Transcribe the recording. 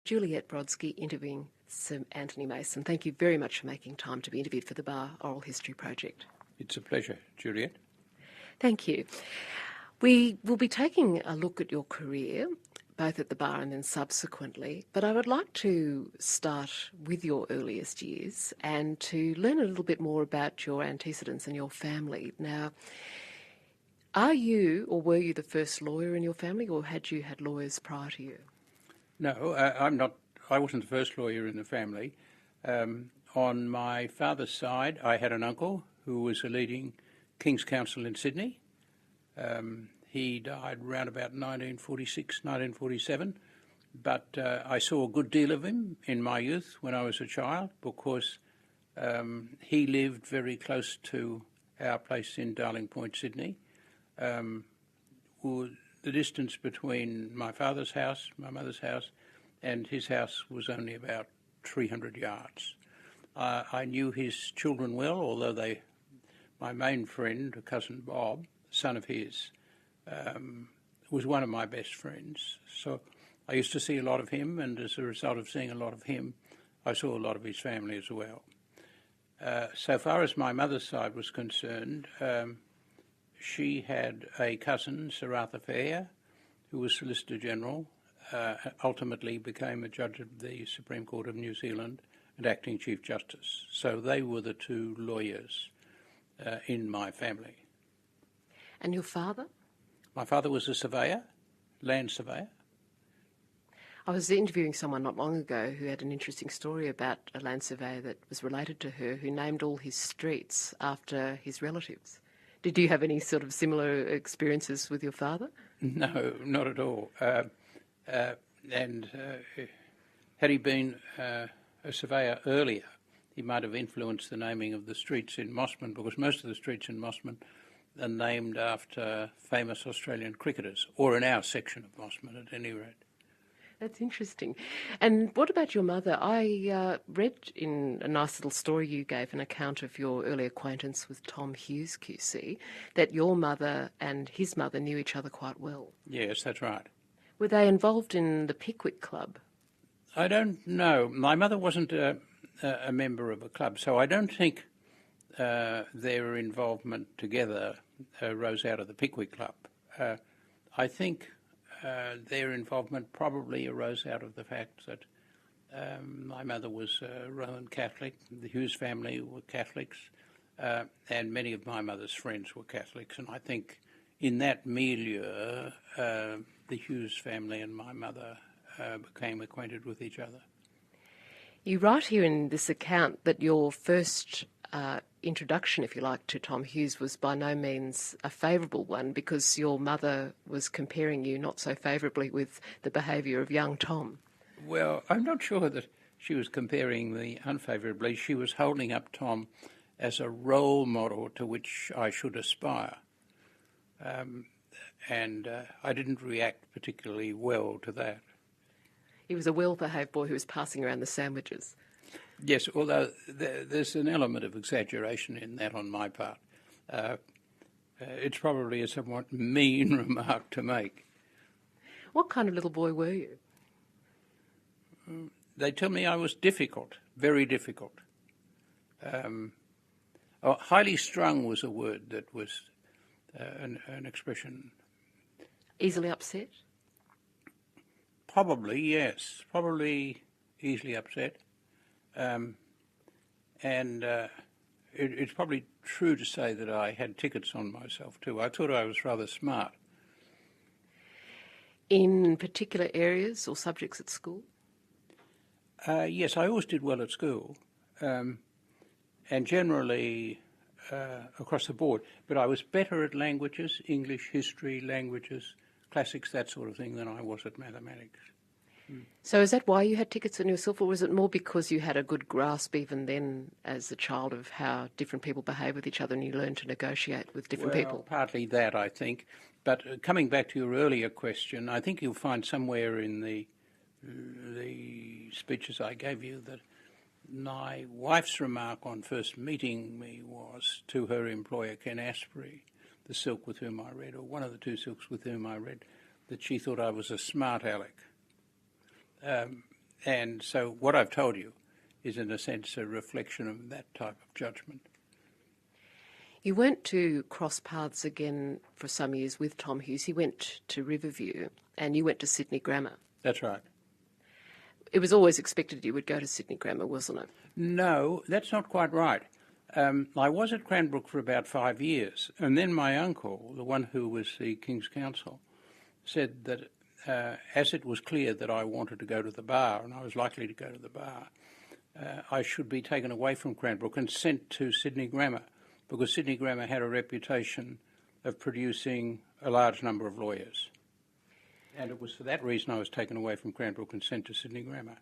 Juliette Brodsky interviewing Sir Anthony Mason. Thank you very much for making time to be interviewed for the Bar Oral History Project. It's a pleasure, Juliette. Thank you. We will be taking a look at your career, both at the bar and then subsequently, but I would like to start with your earliest years and to learn a little bit more about your antecedents and your family. Now, are you or were you the first lawyer in your family, or had you had lawyers prior to you? No, I'm not. I wasn't the first lawyer in the family. On my father's side, I had an uncle who was a leading King's Counsel in Sydney. He died around about 1946, 1947, but I saw a good deal of him in my youth when I was a child, because he lived very close to our place in Darling Point, Sydney. The distance between my father's house, my mother's house, and his house was only about 300 yards. I knew his children well, although my main friend, a cousin Bob, son of his, was one of my best friends. So I used to see a lot of him, and as a result of seeing a lot of him, I saw a lot of his family as well. So far as my mother's side was concerned, she had a cousin, Sir Arthur Fair, who was Solicitor General, ultimately became a judge of the Supreme Court of New Zealand and acting Chief Justice. So they were the two lawyers in my family. And your father? My father was a surveyor, land surveyor. I was interviewing someone not long ago who had an interesting story about a land surveyor that was related to her, who named all his streets after his relatives. Did you have any sort of similar experiences with your father? No, not at all. Had he been a surveyor earlier, he might have influenced the naming of the streets in Mossman, because most of the streets in Mossman are named after famous Australian cricketers, or in our section of Mossman at any rate. That's interesting. And what about your mother? I read in a nice little story you gave, an account of your early acquaintance with Tom Hughes QC, that your mother and his mother knew each other quite well. Yes, that's right. Were they involved in the Pickwick Club? I don't know. My mother wasn't a member of a club, so I don't think their involvement together rose out of the Pickwick Club. I think their involvement probably arose out of the fact that my mother was Roman Catholic, the Hughes family were Catholics, and many of my mother's friends were Catholics, and I think in that milieu the Hughes family and my mother became acquainted with each other. You write here in this account that your first introduction, if you like, to Tom Hughes was by no means a favourable one, because your mother was comparing you not so favourably with the behaviour of young Tom. Well, I'm not sure that she was comparing me unfavourably. She was holding up Tom as a role model to which I should aspire. And I didn't react particularly well to that. He was a well-behaved boy who was passing around the sandwiches. Yes, although there's an element of exaggeration in that on my part. It's probably a somewhat mean remark to make. What kind of little boy were you? They tell me I was difficult, very difficult. Highly strung was a word that was an expression. Easily upset? Probably, yes. Probably easily upset. It's probably true to say that I had tickets on myself too. I thought I was rather smart. In particular areas or subjects at school? Yes, I always did well at school, and generally across the board. But I was better at languages, English, history, languages, classics, that sort of thing, than I was at mathematics. So is that why you had tickets on yourself, or was it more because you had a good grasp even then as a child of how different people behave with each other and you learned to negotiate with different people? Partly that, I think. But coming back to your earlier question, I think you'll find somewhere in the speeches I gave you that my wife's remark on first meeting me was to her employer, Ken Asprey, the silk with whom I read, or one of the two silks with whom I read, that she thought I was a smart aleck. And so what I've told you is, in a sense, a reflection of that type of judgment. You went to cross paths again for some years with Tom Hughes. He went to Riverview and you went to Sydney Grammar. That's right. It was always expected you would go to Sydney Grammar, wasn't it? No, that's not quite right. I was at Cranbrook for about 5 years, and then my uncle, the one who was the King's Counsel, said that as it was clear that I wanted to go to the bar, and I was likely to go to the bar, I should be taken away from Cranbrook and sent to Sydney Grammar, because Sydney Grammar had a reputation of producing a large number of lawyers. And it was for that reason I was taken away from Cranbrook and sent to Sydney Grammar.